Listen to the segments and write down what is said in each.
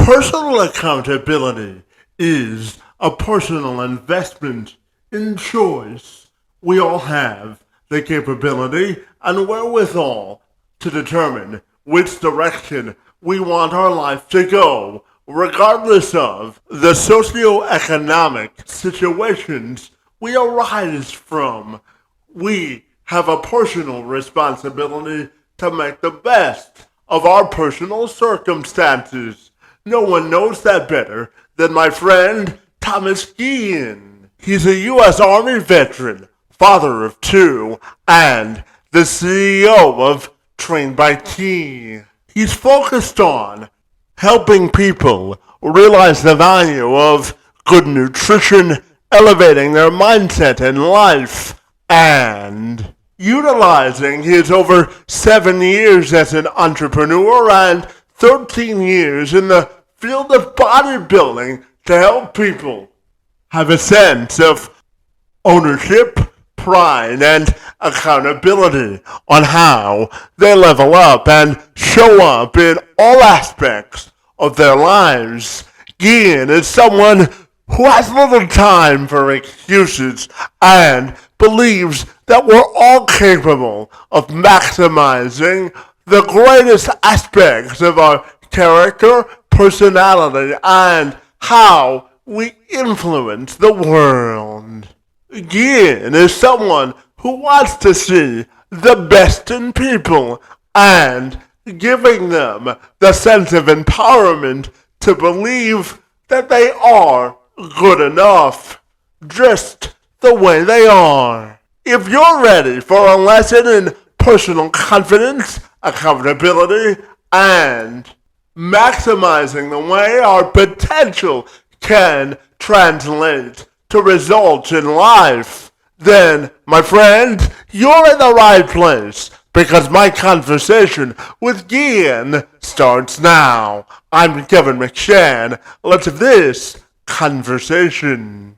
Personal accountability is a personal investment in choice. We all have the capability and wherewithal to determine which direction we want our life to go, regardless of the socioeconomic situations we arise from. We have a personal responsibility to make the best of our personal circumstances. No one knows that better than my friend Thomas Guillen. He's a U.S. Army veteran, father of two, and the CEO of Trained by T. He's focused on helping people realize the value of good nutrition, elevating their mindset in life, and utilizing his over 7 years as an entrepreneur and 13 years in the field of bodybuilding to help people have a sense of ownership, pride, and accountability on how they level up and show up in all aspects of their lives. Guillen is someone who has little time for excuses and believes that we're all capable of maximizing the greatest aspects of our character, personality, and how we influence the world. Guillen is someone who wants to see the best in people and giving them the sense of empowerment to believe that they are good enough, just the way they are. If you're ready for a lesson in personal confidence, accountability, and maximizing the way our potential can translate to results in life, then, my friend, you're in the right place, because my conversation with Guillen starts now. I'm Kevin McShann. Let's have this conversation.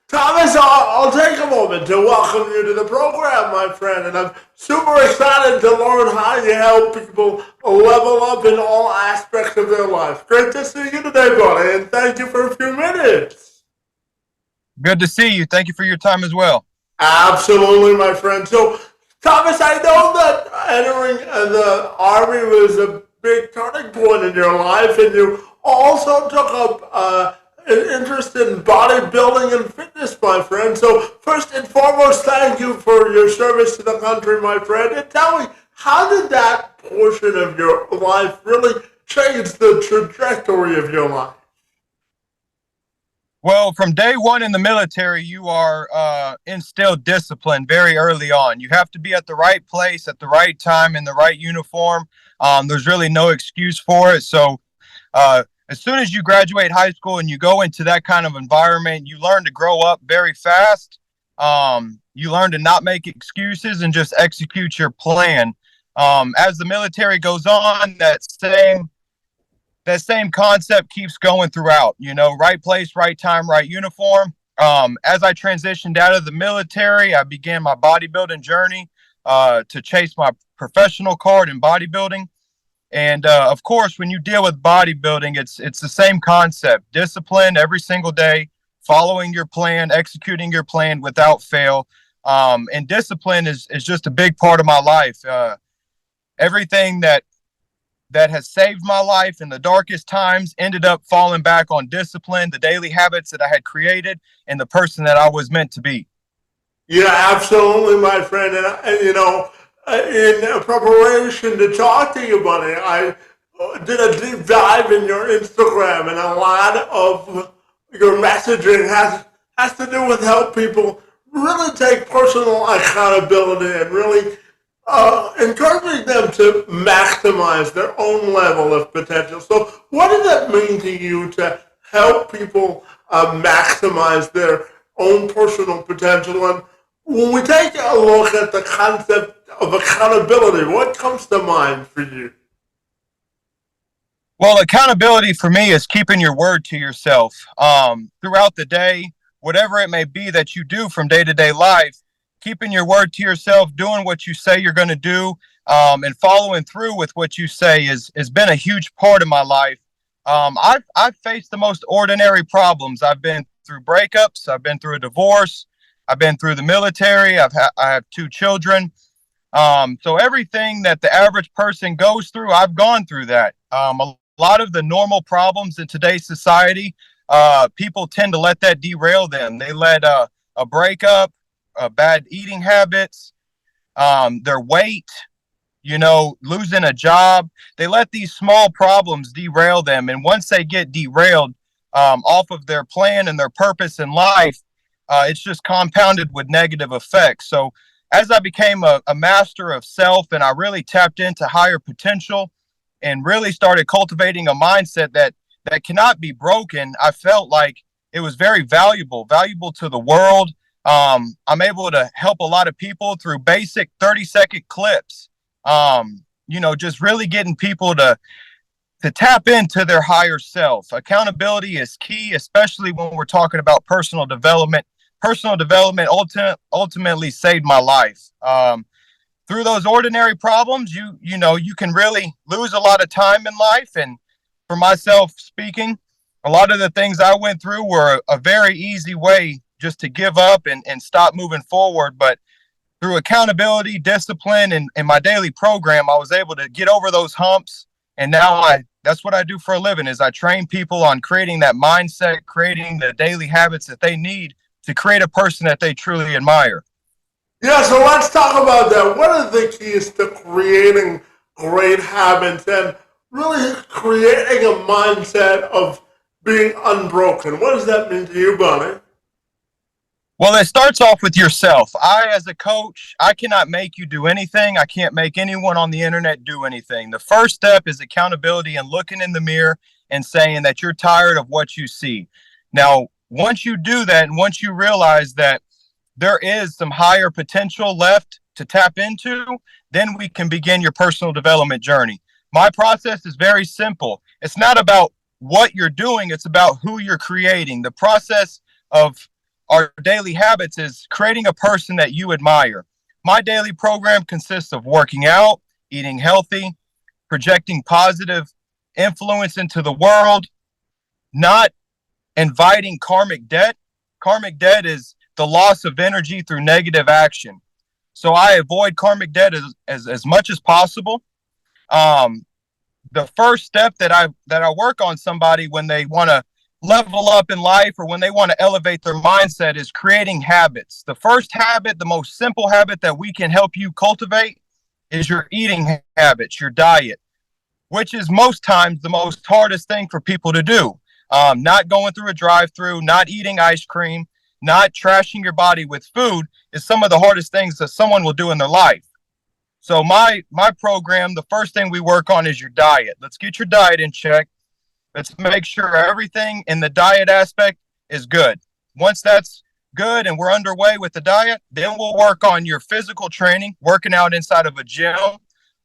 Thomas, I'll take a moment to welcome you to the program, my friend, and I'm super excited to learn how you help people level up in all aspects of their life. Great to see you today, buddy, and thank you for a few minutes. Good to see you. Thank you for your time as well. Absolutely, my friend. So, Thomas, I know that entering the Army was a big turning point in your life, and you also took up an interest in bodybuilding and fitness, my friend. So first and foremost, thank you for your service to the country, my friend. And tell me, how did that portion of your life really change the trajectory of your life? Well, from day one in the military, you are instilled discipline very early on. You have to be at the right place at the right time in the right uniform. There's really no excuse for it. So as soon as you graduate high school and you go into that kind of environment, you learn to grow up very fast. You learn to not make excuses and just execute your plan. As the military goes on, that same concept keeps going throughout, right place, right time, right uniform. As I transitioned out of the military, I began my bodybuilding journey to chase my professional card in bodybuilding. And of course, when you deal with bodybuilding, it's the same concept: discipline every single day, following your plan, executing your plan without fail. And discipline is just a big part of my life. Everything that has saved my life in the darkest times ended up falling back on discipline, the daily habits that I had created, and the person that I was meant to be. Yeah, absolutely, my friend. And in preparation to talk to you, buddy, I did a deep dive in your Instagram, and a lot of your messaging has to do with help people really take personal accountability and really encouraging them to maximize their own level of potential. So, what does that mean to you to help people maximize their own personal potential? And when we take a look at the concept of accountability, what comes to mind for you? Well, accountability for me is keeping your word to yourself. Throughout the day, whatever it may be that you do from day to day life, keeping your word to yourself, doing what you say you're going to do, and following through with what you say has been a huge part of my life. I've faced the most ordinary problems. I've been through breakups. I've been through a divorce. I've been through the military. I have two children. So everything that the average person goes through, I've gone through that. A lot of the normal problems in today's society, people tend to let that derail them. They let a breakup, bad eating habits, their weight, losing a job. They let these small problems derail them. And once they get derailed off of their plan and their purpose in life, it's just compounded with negative effects. So as I became a master of self and I really tapped into higher potential and really started cultivating a mindset that cannot be broken, I felt like it was very valuable to the world. I'm able to help a lot of people through basic 30-second clips. Just really getting people to tap into their higher self. Accountability is key, especially when we're talking about personal development. Personal development ultimately saved my life. Through those ordinary problems, you can really lose a lot of time in life. And for myself speaking, a lot of the things I went through were a very easy way just to give up and stop moving forward. But through accountability, discipline, and my daily program, I was able to get over those humps. And now that's what I do for a living, is I train people on creating that mindset, creating the daily habits that they need to create a person that they truly admire. Yeah, so let's talk about that. What are the keys to creating great habits and really creating a mindset of being unbroken? What does that mean to you, Bonnie? Well, it starts off with yourself. As a coach, I cannot make you do anything. I can't make anyone on the internet do anything. The first step is accountability and looking in the mirror and saying that you're tired of what you see. Now, once you do that and once you realize that there is some higher potential left to tap into, then we can begin your personal development journey. My process is very simple. It's not about what you're doing, it's about who you're creating. The process of our daily habits is creating a person that you admire. My daily program consists of working out, eating healthy, projecting positive influence into the world, not inviting karmic debt. Karmic debt is the loss of energy through negative action. So I avoid karmic debt as much as possible. The first step that I work on somebody when they want to level up in life or when they want to elevate their mindset is creating habits. The first habit, the most simple habit that we can help you cultivate is your eating habits, your diet, which is most times the most hardest thing for people to do. Not going through a drive-through, not eating ice cream, not trashing your body with food is some of the hardest things that someone will do in their life. So my program, the first thing we work on is your diet. Let's get your diet in check. Let's make sure everything in the diet aspect is good. Once that's good and we're underway with the diet, then we'll work on your physical training, working out inside of a gym.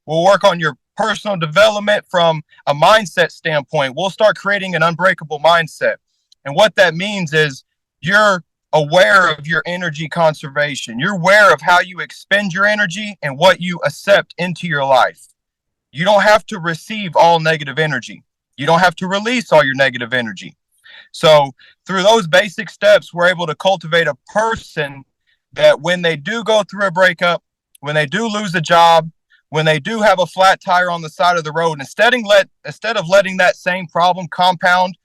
We'll work on your personal development from a mindset standpoint. We'll start creating an unbreakable mindset. And what that means is you're aware of your energy conservation. You're aware of how you expend your energy and what you accept into your life. You don't have to receive all negative energy. You don't have to release all your negative energy. So through those basic steps, we're able to cultivate a person that when they do go through a breakup, when they do lose a job, when they do have a flat tire on the side of the road, instead of letting that same problem compound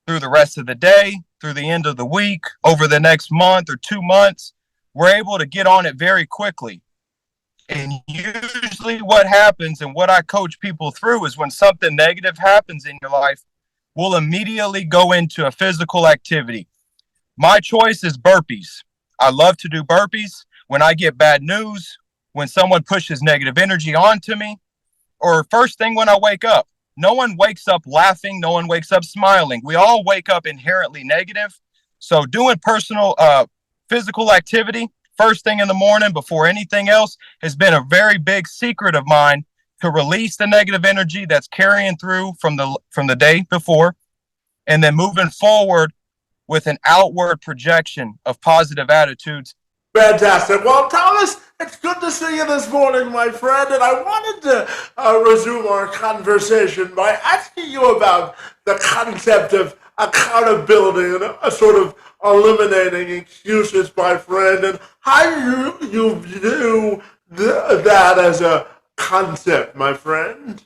through the rest of the day, through the end of the week, over the next month or 2 months, we're able to get on it very quickly. And usually what happens and what I coach people through is when something negative happens in your life, we'll immediately go into a physical activity. My choice is burpees. I love to do burpees. When I get bad news, when someone pushes negative energy onto me, or first thing when I wake up. No one wakes up laughing. No one wakes up smiling. We all wake up inherently negative. So doing personal physical activity first thing in the morning before anything else has been a very big secret of mine to release the negative energy that's carrying through from the day before, and then moving forward with an outward projection of positive attitudes. Fantastic. Well, Thomas, it's good to see you this morning, my friend. And I wanted to resume our conversation by asking you about the concept of accountability and a sort of eliminating excuses, my friend, and how you view that as a concept, my friend.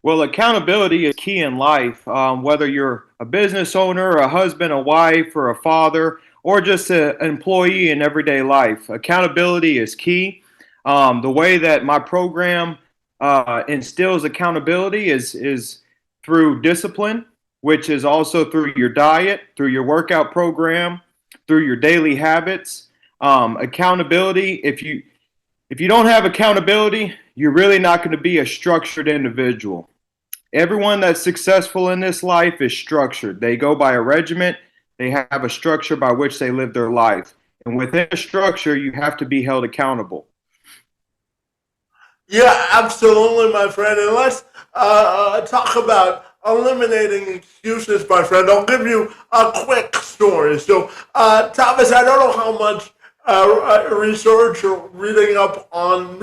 Well, accountability is key in life, whether you're a business owner, a husband, a wife, or a father, or just an employee in everyday life. Accountability is key. The way that my program instills accountability is through discipline, which is also through your diet, through your workout program, through your daily habits. Accountability, if you don't have accountability, you're really not going to be a structured individual. Everyone that's successful in this life is structured. They go by a regiment. They have a structure by which they live their life. And within a structure, you have to be held accountable. Yeah, absolutely, my friend. And let's talk about eliminating excuses, my friend. I'll give you a quick story. So, Thomas, I don't know how much research or reading up on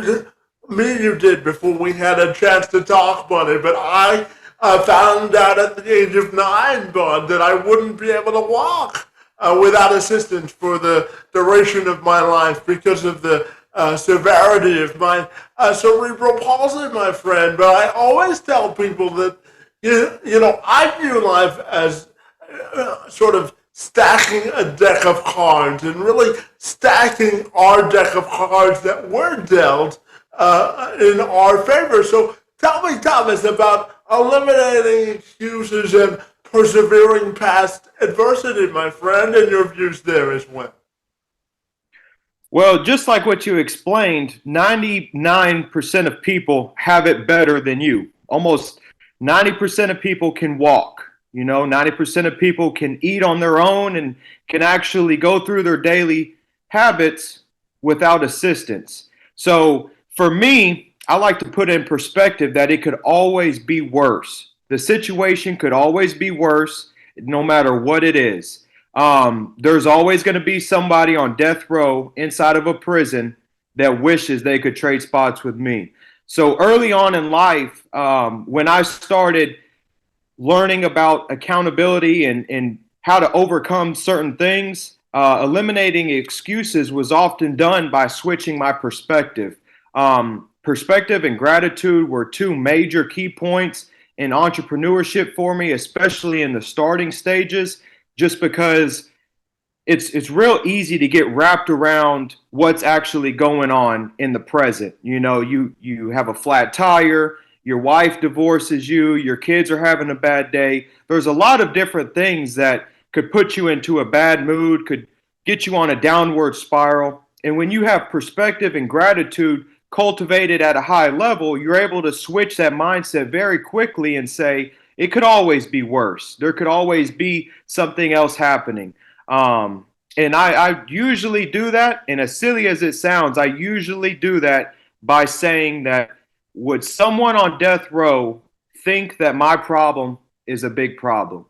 me you did before we had a chance to talk, buddy, but I found out at the age of 9, bud, that I wouldn't be able to walk without assistance for the duration of my life because of the severity of my cerebral palsy, my friend. But I always tell people that, I view life as sort of stacking a deck of cards and really stacking our deck of cards that we're dealt in our favor. So tell me, Thomas, about eliminating excuses and persevering past adversity, my friend, and your views there as well. Well, just like what you explained, 99% of people have it better than you. Almost 90% of people can walk. 90% of people can eat on their own and can actually go through their daily habits without assistance. So for me, I like to put in perspective that it could always be worse. The situation could always be worse, no matter what it is. There's always going to be somebody on death row inside of a prison that wishes they could trade spots with me. So early on in life, when I started learning about accountability and how to overcome certain things, eliminating excuses was often done by switching my perspective. Perspective and gratitude were two major key points in entrepreneurship for me, especially in the starting stages, just because it's real easy to get wrapped around what's actually going on in the present. You have a flat tire, your wife divorces you, your kids are having a bad day. There's a lot of different things that could put you into a bad mood, could get you on a downward spiral. And when you have perspective and gratitude cultivated at a high level, you're able to switch that mindset very quickly and say, it could always be worse. There could always be something else happening. And I usually do that, and as silly as it sounds, I usually do that by saying that, would someone on death row think that my problem is a big problem?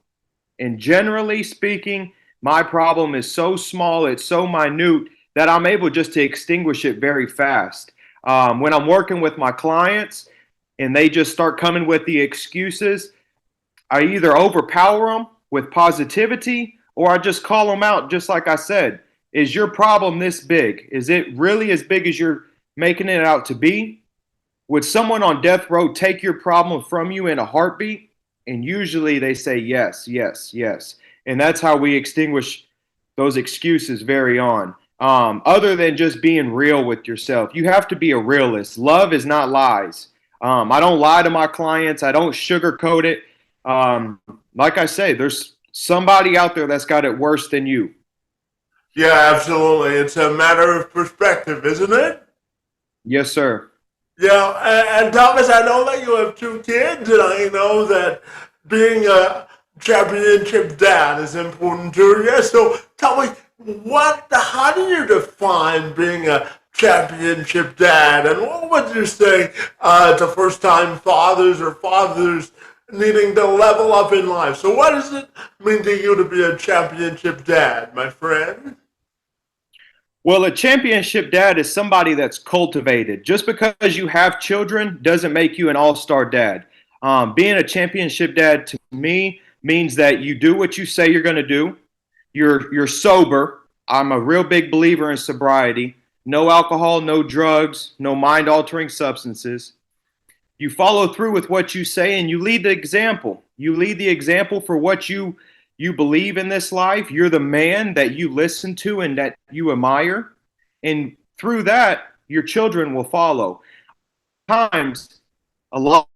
And generally speaking, my problem is so small, it's so minute that I'm able just to extinguish it very fast. When I'm working with my clients and they just start coming with the excuses, I either overpower them with positivity or I just call them out, just like I said. Is your problem this big? Is it really as big as you're making it out to be? Would someone on death row take your problem from you in a heartbeat? And usually they say yes, yes, yes. And that's how we extinguish those excuses very on. Other than just being real with yourself, you have to be a realist. Love is not lies. I don't lie to my clients. I don't sugarcoat it. Like I say, there's somebody out there that's got it worse than you. Yeah, absolutely. It's a matter of perspective, isn't it? Yes, sir. Yeah, and Thomas, I know that you have two kids, and I know that being a championship dad is important to you. So tell me, how do you define being a championship dad, and what would you say to first-time fathers or fathers needing to level up in life? So what does it mean to you to be a championship dad, my friend? Well, a championship dad is somebody that's cultivated. Just because you have children doesn't make you an all-star dad. Being a championship dad to me means that you do what you say you're going to do. You're sober. I'm a real big believer in sobriety. No alcohol, no drugs, no mind-altering substances. You follow through with what you say and you lead the example. You lead the example for what you believe in this life. You're the man that you listen to and that you admire. And through that, your children will follow. Times a lot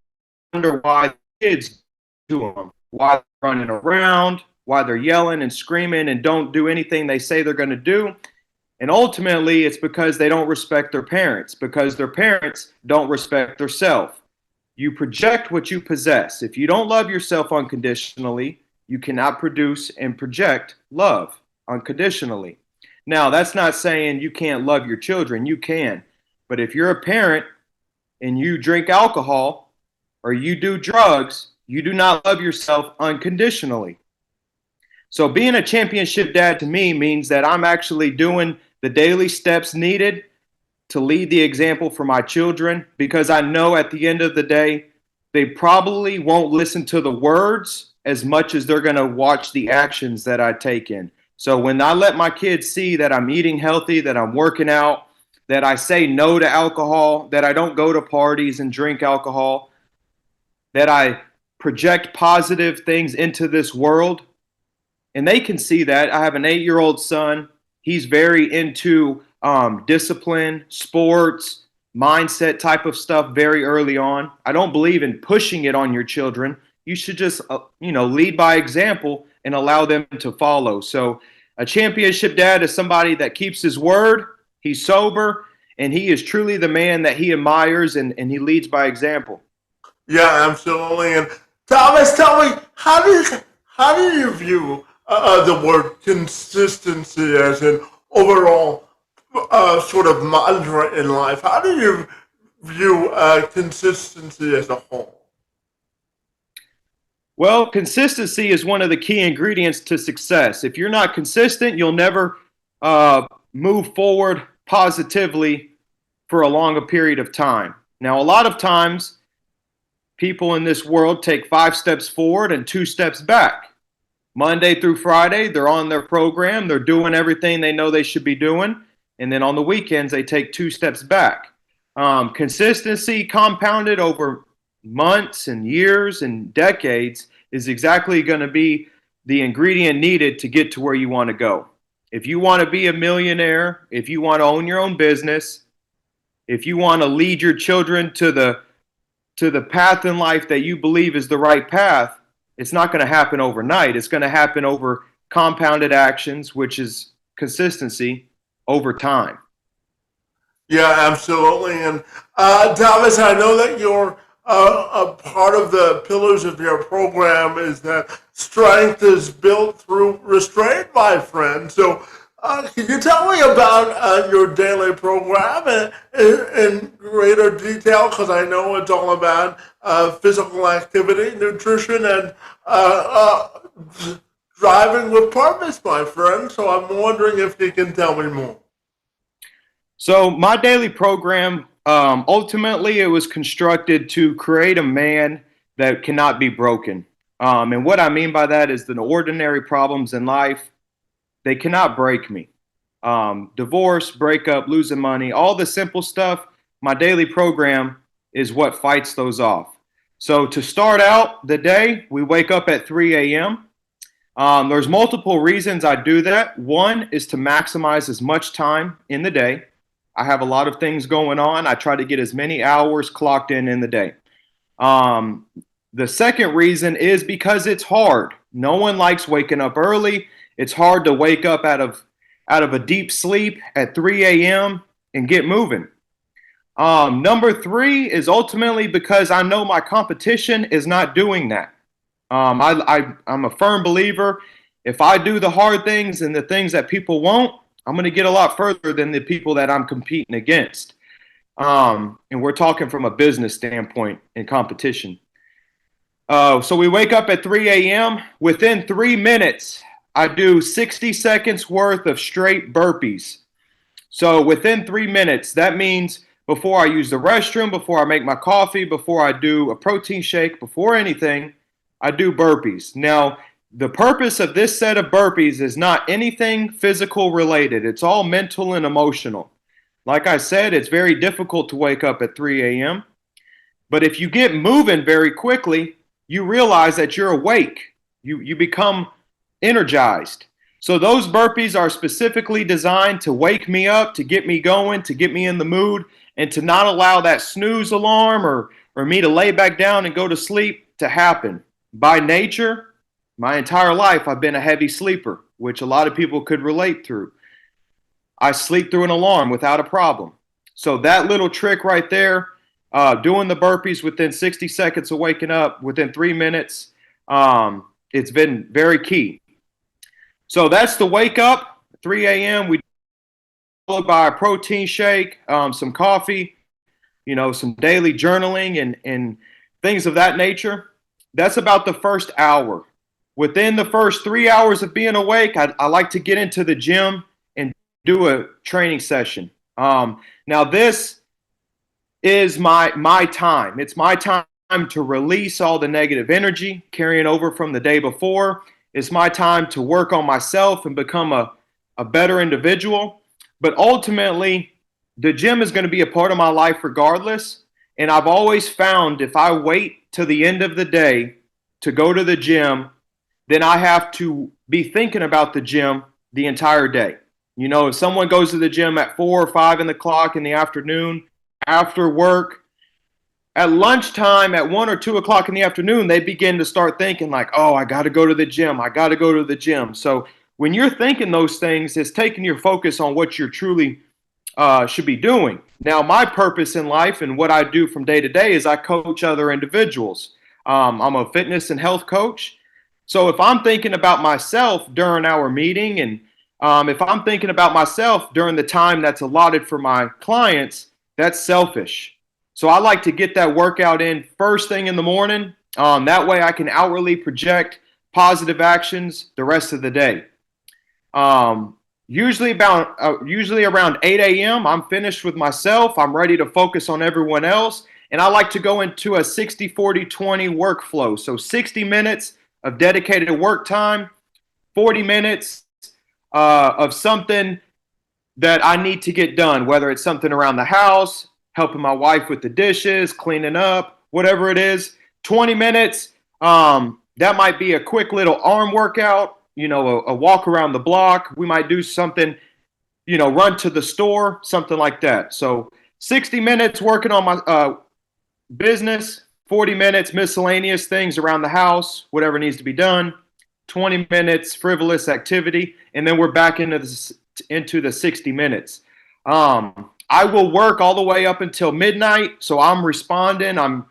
wonder why kids do them, why they're running around, why they're yelling and screaming and don't do anything they say they're going to do. And ultimately, it's because they don't respect their parents, because their parents don't respect themselves. You project what you possess. If you don't love yourself unconditionally, you cannot produce and project love unconditionally. Now, that's not saying you can't love your children. You can. But if you're a parent and you drink alcohol or you do drugs, you do not love yourself unconditionally. So being a championship dad to me means that I'm actually doing the daily steps needed to lead the example for my children, because I know at the end of the day, they probably won't listen to the words as much as they're going to watch the actions that I take in. So when I let my kids see that I'm eating healthy, that I'm working out, that I say no to alcohol, that I don't go to parties and drink alcohol, that I project positive things into this world, and they can see that. I have an 8-year-old son. He's very into discipline, sports, mindset type of stuff very early on. I don't believe in pushing it on your children. You should just, lead by example and allow them to follow. So a championship dad is somebody that keeps his word, he's sober, and he is truly the man that he admires, and he leads by example. Yeah, absolutely. And Thomas, tell me, how do you view the word consistency as an overall sort of mantra in life? How do you view consistency as a whole? Well, consistency is one of the key ingredients to success. If you're not consistent, you'll never move forward positively for a longer period of time. Now, a lot of times, people in this world take 5 steps forward and 2 steps back. Monday through Friday, they're on their program, they're doing everything they know they should be doing, and then on the weekends, they take 2 steps back. Consistency compounded over months and years and decades is exactly going to be the ingredient needed to get to where you want to go. If you want to be a millionaire, if you want to own your own business, if you want to lead your children to the path in life that you believe is the right path, it's not going to happen overnight. It's going to happen over compounded actions, which is consistency over time. Yeah, absolutely. And Thomas, I know that you're a part of the pillars of your program is that strength is built through restraint, my friend. So, can you tell me about your daily program in greater detail? Because I know it's all about physical activity, nutrition, and uh, driving with purpose, my friend. So, I'm wondering if you can tell me more. So my daily program, ultimately, it was constructed to create a man that cannot be broken. And what I mean by that is the ordinary problems in life, they cannot break me. Divorce, breakup, losing money, all the simple stuff, my daily program is what fights those off. So to start out the day, we wake up at 3 a.m. There's multiple reasons I do that. One is to maximize as much time in the day. I have a lot of things going on. I try to get as many hours clocked in the day. Um, the second reason is because it's hard. No one likes waking up early. It's hard to wake up out of a deep sleep at 3 a.m. and get moving. Number three is ultimately because I know my competition is not doing that. I'm a firm believer. If I do the hard things and the things that people won't, I'm going to get a lot further than the people that I'm competing against. And we're talking from a business standpoint in competition. So we wake up at 3 a.m. Within 3 minutes, I do 60 seconds worth of straight burpees. So within 3 minutes, that means before I use the restroom, before I make my coffee, before I do a protein shake, before anything, I do burpees. Now, the purpose of this set of burpees is not anything physical related. It's all mental and emotional. Like I said, it's very difficult to wake up at 3 a.m. But if you get moving very quickly, you realize that you're awake. You become energized. So those burpees are specifically designed to wake me up, to get me going, to get me in the mood, and to not allow that snooze alarm or me to lay back down and go to sleep to happen. By nature, my entire life, I've been a heavy sleeper, which a lot of people could relate through. I sleep through an alarm without a problem. So that little trick right there, doing the burpees within 60 seconds of waking up, within 3 minutes, it's been very key. So that's the wake up, 3 a.m. We followed by a protein shake, some coffee, some daily journaling and things of that nature. That's about the first hour. Within the first 3 hours of being awake, I like to get into the gym and do a training session. Now this is my time. It's my time to release all the negative energy carrying over from the day before. It's my time to work on myself and become a better individual. But ultimately, the gym is going to be a part of my life regardless. And I've always found if I wait till the end of the day to go to the gym, then I have to be thinking about the gym the entire day. If someone goes to the gym at 4 or 5 o'clock in the afternoon, after work, at lunchtime, at 1 or 2 o'clock in the afternoon, they begin to start thinking like, oh, I got to go to the gym. I got to go to the gym. So when you're thinking those things, it's taking your focus on what you're truly should be doing. Now, my purpose in life and what I do from day to day is I coach other individuals. I'm a fitness and health coach. So if I'm thinking about myself during our meeting and if I'm thinking about myself during the time that's allotted for my clients, that's selfish. So I like to get that workout in first thing in the morning. That way I can outwardly project positive actions the rest of the day. Usually around 8 a.m., I'm finished with myself. I'm ready to focus on everyone else. And I like to go into a 60-40-20 workflow. So 60 minutes of dedicated work time, 40 minutes of something that I need to get done, whether it's something around the house, helping my wife with the dishes, cleaning up, whatever it is. 20 minutes, that might be a quick little arm workout, a walk around the block. We might do something, run to the store, something like that. So 60 minutes working on my business, 40 minutes miscellaneous things around the house, whatever needs to be done, 20 minutes frivolous activity, and then we're back into the 60 minutes. I will work all the way up until midnight, so I'm responding, I'm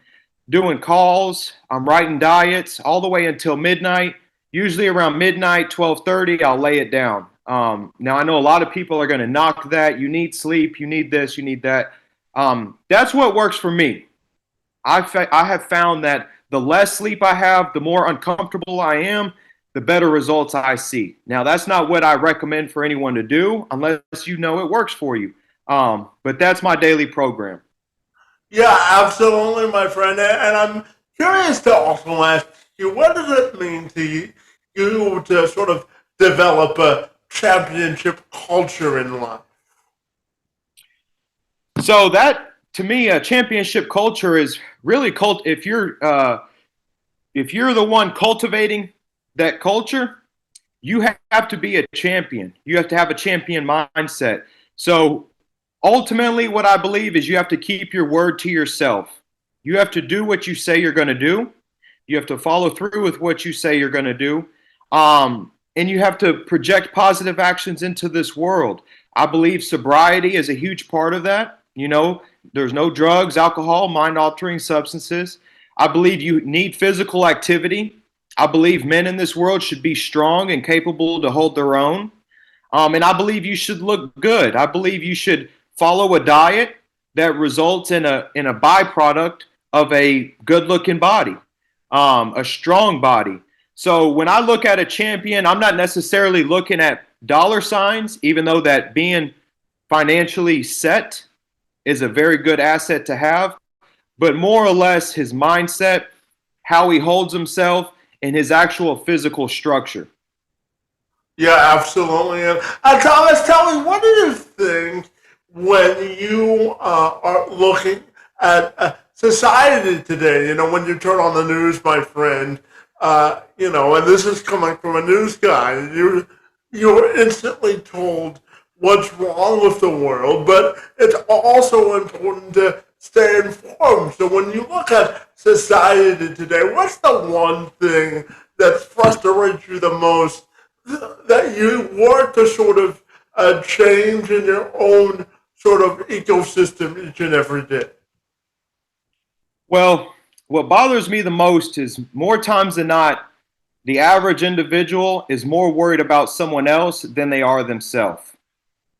doing calls, I'm writing diets all the way until midnight. Usually around midnight, 12:30, I'll lay it down. Now, I know a lot of people are going to knock that. You need sleep, you need this, you need that. That's what works for me. I have found that the less sleep I have, the more uncomfortable I am, the better results I see. Now, that's not what I recommend for anyone to do unless it works for you. But that's my daily program. Yeah, absolutely, my friend. And I'm curious to also ask you, what does it mean to you to sort of develop a championship culture in life? So that, to me, a championship culture is really if you're the one cultivating that culture, you have to be a champion. You have to have a champion mindset. So ultimately, what I believe is you have to keep your word to yourself. You have to do what you say you're going to do. You have to follow through with what you say you're going to do. And you have to project positive actions into this world. I believe sobriety is a huge part of that. There's no drugs, alcohol, mind-altering substances. I believe you need physical activity. I believe men in this world should be strong and capable to hold their own. And I believe you should look good. I believe you should follow a diet that results in a byproduct of a good-looking body, a strong body. So when I look at a champion, I'm not necessarily looking at dollar signs, even though that being financially set is a very good asset to have, but more or less his mindset, how he holds himself, and his actual physical structure. Yeah, absolutely. And Thomas, tell me, what do you think when you are looking at society today? You know, when you turn on the news, my friend, you know, and this is coming from a news guy, you're instantly told what's wrong with the world, but it's also important to stay informed. So when you look at society today, what's the one thing that frustrates you the most that you want to sort of change in your own sort of ecosystem each and every day? Well, what bothers me the most is more times than not, the average individual is more worried about someone else than they are themselves.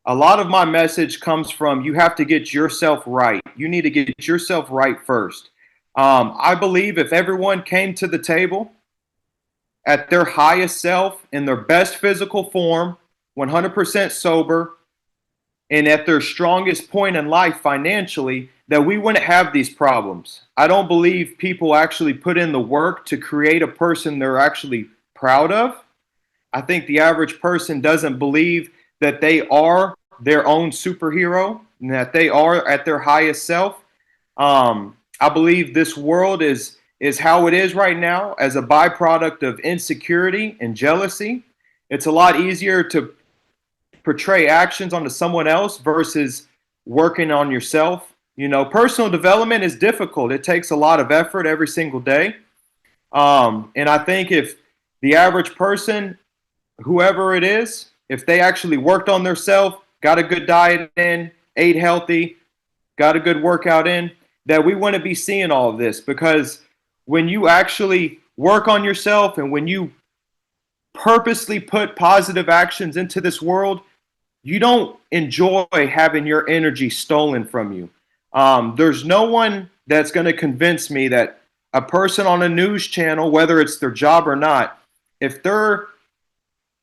A lot of my message comes from you have to get yourself right. You need to get yourself right first. I believe if everyone came to the table at their highest self, in their best physical form, 100% sober, and at their strongest point in life financially, that we wouldn't have these problems. I don't believe people actually put in the work to create a person they're actually proud of. I think the average person doesn't believe that they are their own superhero and that they are at their highest self. I believe this world is how it is right now as a byproduct of insecurity and jealousy. It's a lot easier to portray actions onto someone else versus working on yourself. You know, personal development is difficult. It takes a lot of effort every single day. And I think if the average person, whoever it is, if they actually worked on themselves, got a good diet in, ate healthy, got a good workout in, that we wouldn't be seeing all of this. Because when you actually work on yourself and when you purposely put positive actions into this world, you don't enjoy having your energy stolen from you. There's no one that's going to convince me that a person on a news channel, whether it's their job or not, if they're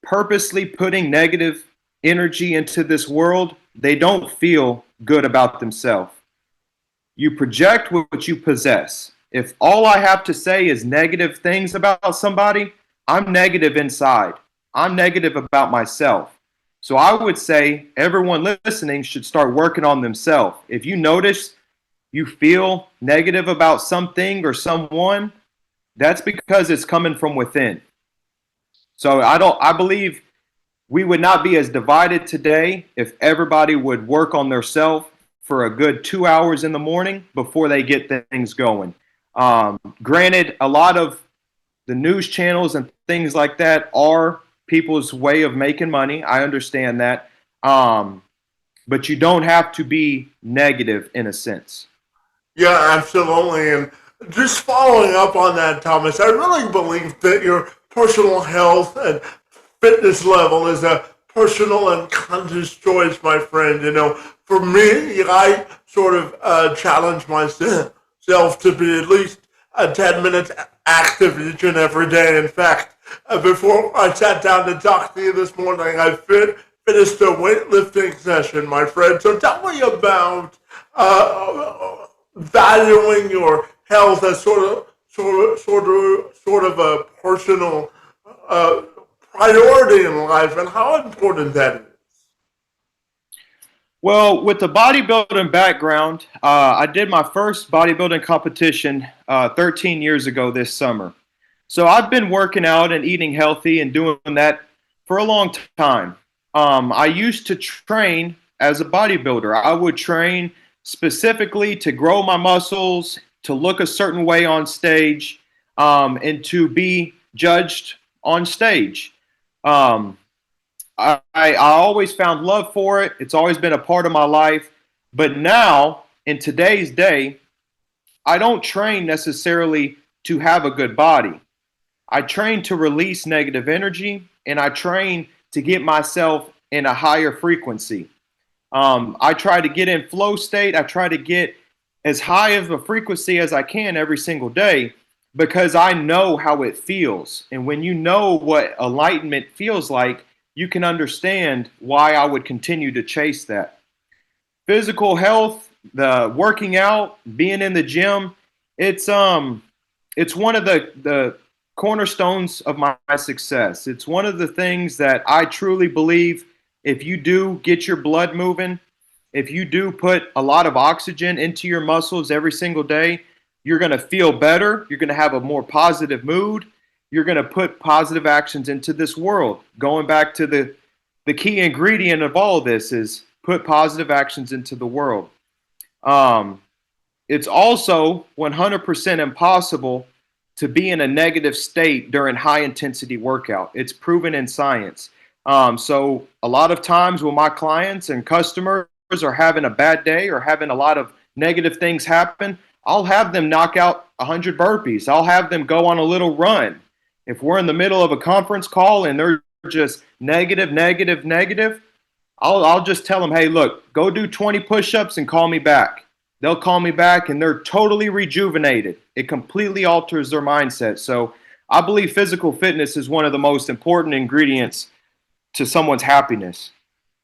purposely putting negative energy into this world, they don't feel good about themselves. You project what you possess. If all I have to say is negative things about somebody, I'm negative inside. I'm negative about myself. So I would say everyone listening should start working on themselves. If you notice you feel negative about something or someone, that's because it's coming from within. So I believe we would not be as divided today if everybody would work on themselves for a good 2 hours in the morning before they get things going. Granted, a lot of the news channels and things like that are people's way of making money. I understand that. But you don't have to be negative in a sense. Yeah, absolutely. And just following up on that, Thomas, I really believe that your personal health and fitness level is a personal and conscious choice, my friend. You know, for me, I sort of challenge myself to be at least 10 minutes active each and every day. In fact, before I sat down to talk to you this morning, I finished a weightlifting session, my friend. So tell me about valuing your health as sort of a personal priority in life, and how important that is. Well, with the bodybuilding background, I did my first bodybuilding competition 13 years ago this summer. So I've been working out and eating healthy and doing that for a long time. I used to train as a bodybuilder. I would train specifically to grow my muscles, to look a certain way on stage, and to be judged on stage. Um, I always found love for it. It's always been a part of my life. But now in today's day, I don't train necessarily to have a good body. I train to release negative energy, and I train to get myself in a higher frequency. I try to get in flow state. I try to get as high of a frequency as I can every single day because I know how it feels. And when you know what enlightenment feels like, you can understand why I would continue to chase that. Physical health, the working out, being in the gym, it's one of the cornerstones of my success. It's one of the things that I truly believe if you do get your blood moving, if you do put a lot of oxygen into your muscles every single day, you're going to feel better. You're going to have a more positive mood. You're going to put positive actions into this world. Going back to the key ingredient of all of this is put positive actions into the world. It's also 100% impossible to be in a negative state during high intensity workout. It's proven in science. So a lot of times when my clients and customers are having a bad day or having a lot of negative things happen, I'll have them knock out 100 burpees. I'll have them go on a little run. If we're in the middle of a conference call and they're just negative, negative, negative, I'll just tell them, hey, look, go do 20 push-ups and call me back. They'll call me back and they're totally rejuvenated. It completely alters their mindset. So I believe physical fitness is one of the most important ingredients to someone's happiness.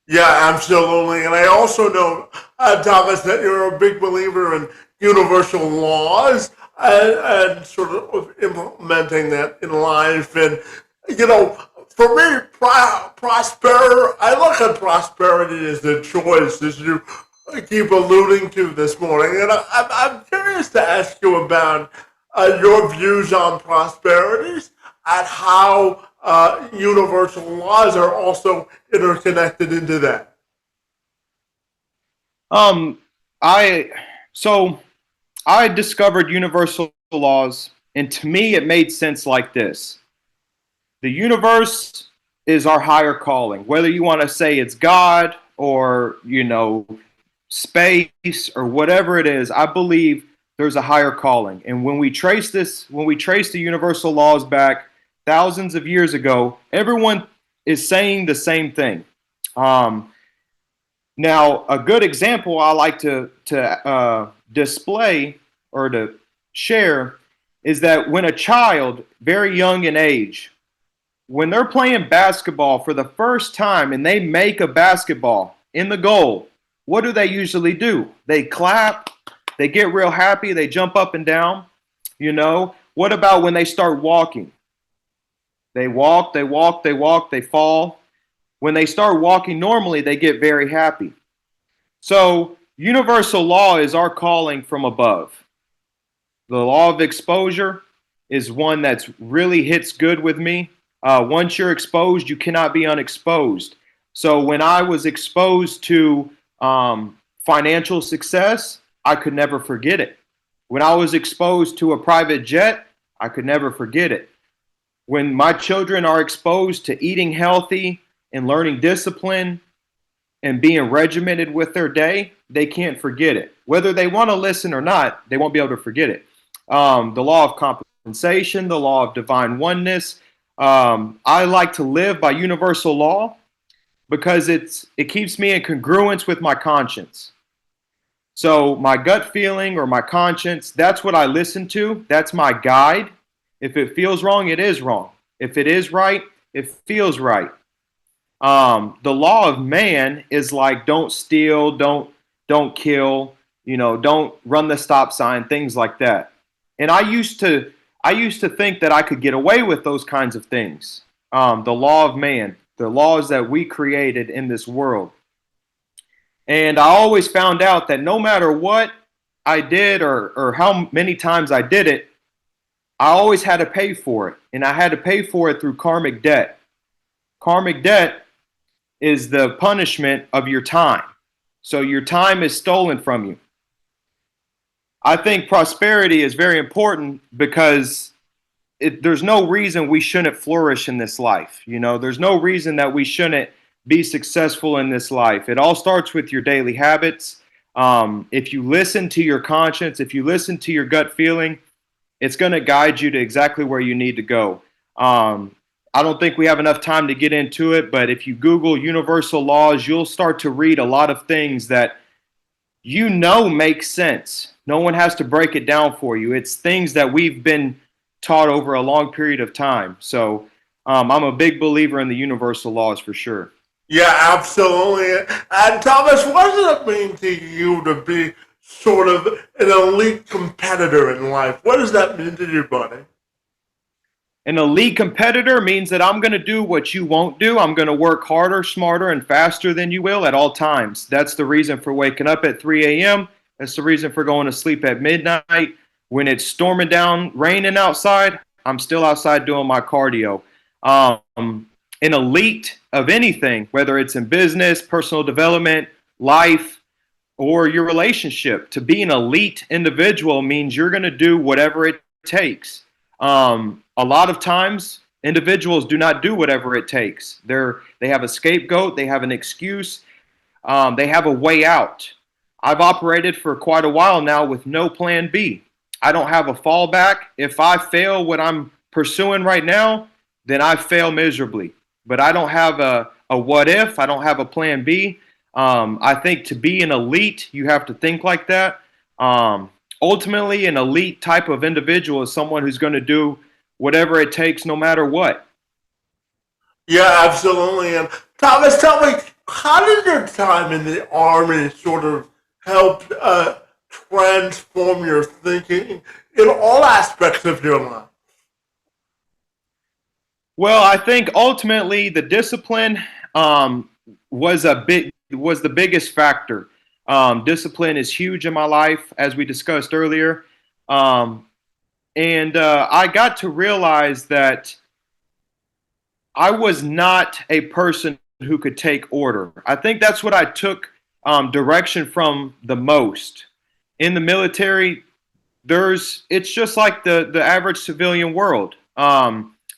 Yeah, absolutely. And I also know, Thomas, that you're a big believer in universal laws and sort of implementing that in life. And, for me, I look at prosperity as a choice, as you keep alluding to this morning. And I'm curious to ask you about your views on prosperities and how universal laws are also interconnected into that. I discovered universal laws, and to me, it made sense like this. The universe is our higher calling, whether you want to say it's God or, space or whatever it is. I believe there's a higher calling. And when we trace the universal laws back thousands of years ago, everyone is saying the same thing. Now, a good example I like to display or to share is that when a child, very young in age, when they're playing basketball for the first time and they make a basketball in the goal, what do they usually do? They clap, they get real happy, they jump up and down. What about when they start walking? They walk, they fall. When they start walking normally, they get very happy. So universal law is our calling from above. The law of exposure is one that's really hits good with me. Once you're exposed, you cannot be unexposed. So when I was exposed to financial success, I could never forget it. When I was exposed to a private jet, I could never forget it. When my children are exposed to eating healthy and learning discipline and being regimented with their day, they can't forget it. Whether they want to listen or not, they won't be able to forget it. The law of compensation, the law of divine oneness. I like to live by universal law because it keeps me in congruence with my conscience. So my gut feeling or my conscience, that's what I listen to. That's my guide. If it feels wrong, it is wrong. If it is right, it feels right. The law of man is like don't steal, don't kill, don't run the stop sign, things like that. And I used to think that I could get away with those kinds of things. The law of man, the laws that we created in this world. And I always found out that no matter what I did or how many times I did it, I always had to pay for it. And I had to pay for it through karmic debt. Karmic debt is the punishment of your time. So your time is stolen from you. I think prosperity is very important because there's no reason we shouldn't flourish in this life. There's no reason that we shouldn't be successful in this life. It all starts with your daily habits. If you listen to your conscience, if you listen to your gut feeling, it's going to guide you to exactly where you need to go. I don't think we have enough time to get into it, but if you Google universal laws, you'll start to read a lot of things that make sense. No one has to break it down for you. It's things that we've been taught over a long period of time. So I'm a big believer in the universal laws for sure. Yeah, absolutely. And Thomas, what does it mean to you to be sort of an elite competitor in life? What does that mean to you, buddy? An elite competitor means that I'm going to do what you won't do. I'm going to work harder, smarter, and faster than you will at all times. That's the reason for waking up at 3 a.m. That's the reason for going to sleep at midnight. When it's storming down, raining outside, I'm still outside doing my cardio. An elite of anything, whether it's in business, personal development, life, or your relationship. To be an elite individual means you're going to do whatever it takes. A lot of times, individuals do not do whatever it takes. They have a scapegoat, they have an excuse, they have a way out. I've operated for quite a while now with no plan B. I don't have a fallback. If I fail what I'm pursuing right now, then I fail miserably. But I don't have a what if, I don't have a plan B. I think to be an elite, you have to think like that. Ultimately, an elite type of individual is someone who's going to do whatever it takes, no matter what. Yeah, absolutely. And Thomas, tell me, how did your time in the Army sort of help transform your thinking in all aspects of your life? Well, I think ultimately the discipline was the biggest factor. Discipline is huge in my life, as we discussed earlier. And I got to realize that I was not a person who could take order. I think that's what I took direction from the most. In the military, it's just like the average civilian world.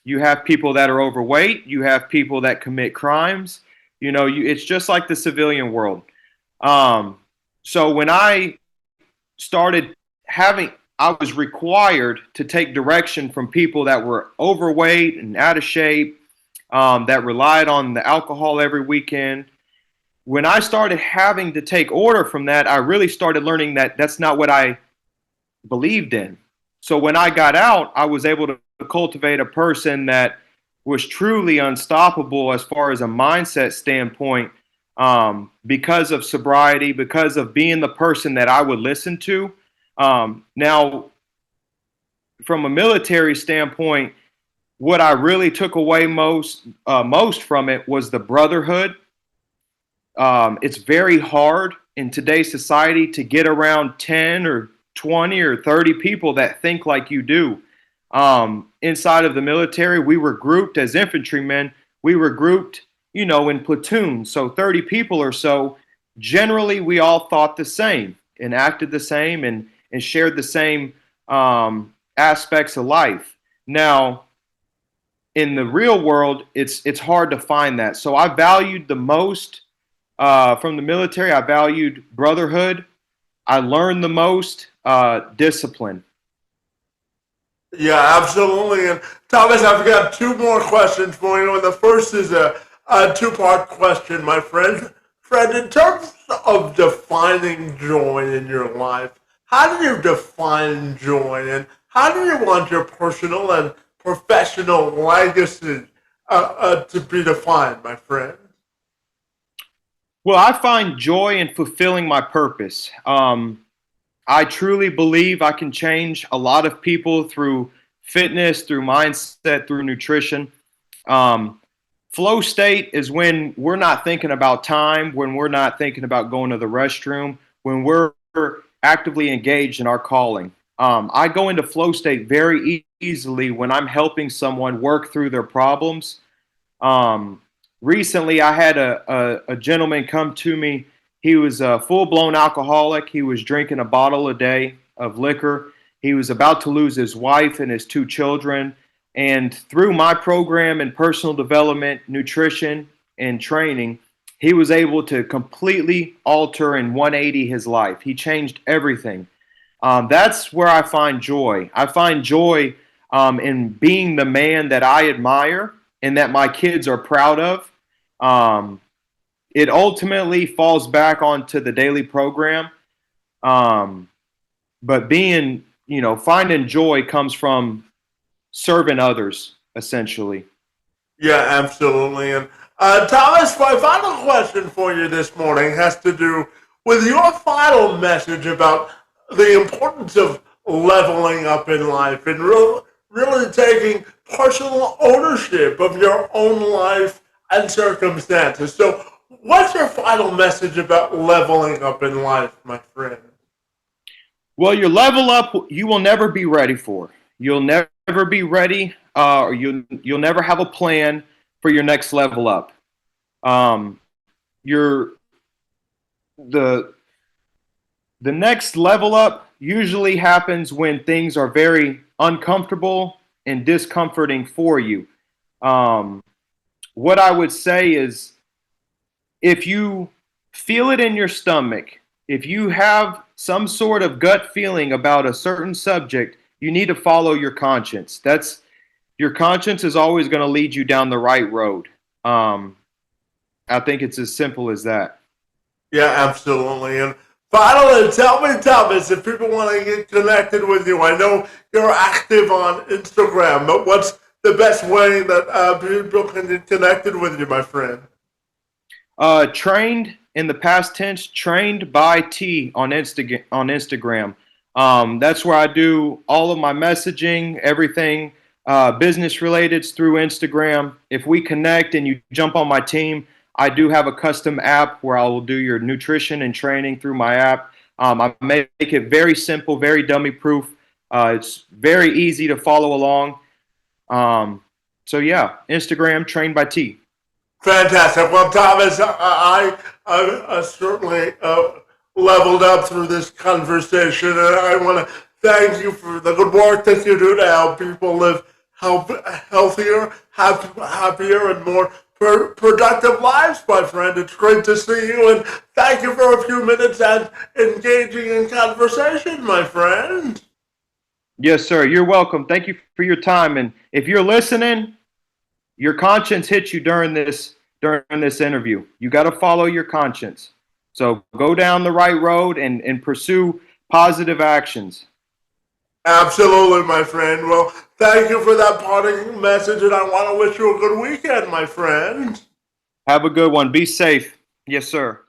You have people that are overweight. You have people that commit crimes. It's just like the civilian world. So when I started I was required to take direction from people that were overweight and out of shape, that relied on the alcohol every weekend. When I started having to take order from that, I really started learning that that's not what I believed in. So when I got out, I was able to cultivate a person that was truly unstoppable as far as a mindset standpoint, because of sobriety, because of being the person that I would listen to. Now, from a military standpoint, what I really took away most from it was the brotherhood. It's very hard in today's society to get around 10 or 20 or 30 people that think like you do. Inside of the military, we were grouped as infantrymen. We were grouped, in platoons. So 30 people or so. Generally, we all thought the same and acted the same and shared the same aspects of life. Now, in the real world, it's hard to find that. So I valued the most from the military. I valued brotherhood. I learned the most discipline. Yeah, absolutely. And Thomas, I've got two more questions for you. And the first is a two-part question, my friend. Fred, in terms of defining joy in your life, how do you define joy, and how do you want your personal and professional legacy to be defined, my friend? Well, I find joy in fulfilling my purpose. I truly believe I can change a lot of people through fitness, through mindset, through nutrition. Flow state is when we're not thinking about time, when we're not thinking about going to the restroom, when we're actively engaged in our calling. I go into flow state very easily when I'm helping someone work through their problems. Recently, I had a gentleman come to me. He was a full-blown alcoholic. He was drinking a bottle a day of liquor. He was about to lose his wife and his two children. And through my program in personal development, nutrition, and training, he was able to completely alter and 180 his life. He changed everything. That's where I find joy. I find joy in being the man that I admire and that my kids are proud of. Um, it ultimately falls back onto the daily program. Um, but being, finding joy comes from serving others, essentially. Yeah, absolutely. And Thomas, my final question for you this morning has to do with your final message about the importance of leveling up in life and really taking personal ownership of your own life and circumstances. So, what's your final message about leveling up in life, my friend? Well, your level up, you will never be ready for. You'll never be ready, or you'll never have a plan for your next level up. Um, your the the next level up usually happens when things are very uncomfortable and discomforting for you. Um, what I would say is, if you feel it in your stomach, if you have some sort of gut feeling about a certain subject, you need to follow your conscience. That's Your conscience is always going to lead you down the right road. Um, I think it's as simple as that. Yeah, absolutely. And finally, tell me, Thomas, if people want to get connected with you, I know you're active on Instagram, but what's the best way that people can get connected with you, my friend? Trained in the past tense, trained by T on Instagram. That's where I do all of my messaging, everything business related through Instagram. If we connect and you jump on my team, I do have a custom app where I will do your nutrition and training through my app. I make it very simple, very dummy proof. It's very easy to follow along. So yeah, Instagram, trained by T. Fantastic. Well, Thomas, I certainly leveled up through this conversation, and I want to thank you for the good work that you do to help people live healthier, happier, and more productive lives, my friend. It's great to see you, and thank you for a few minutes and engaging in conversation, my friend. Yes, sir. You're welcome. Thank you for your time. And if you're listening, your conscience hits you during this interview. You got to follow your conscience. So go down the right road and pursue positive actions. Absolutely, my friend. Well, thank you for that parting message, and I want to wish you a good weekend, my friend. Have a good one. Be safe. Yes, sir.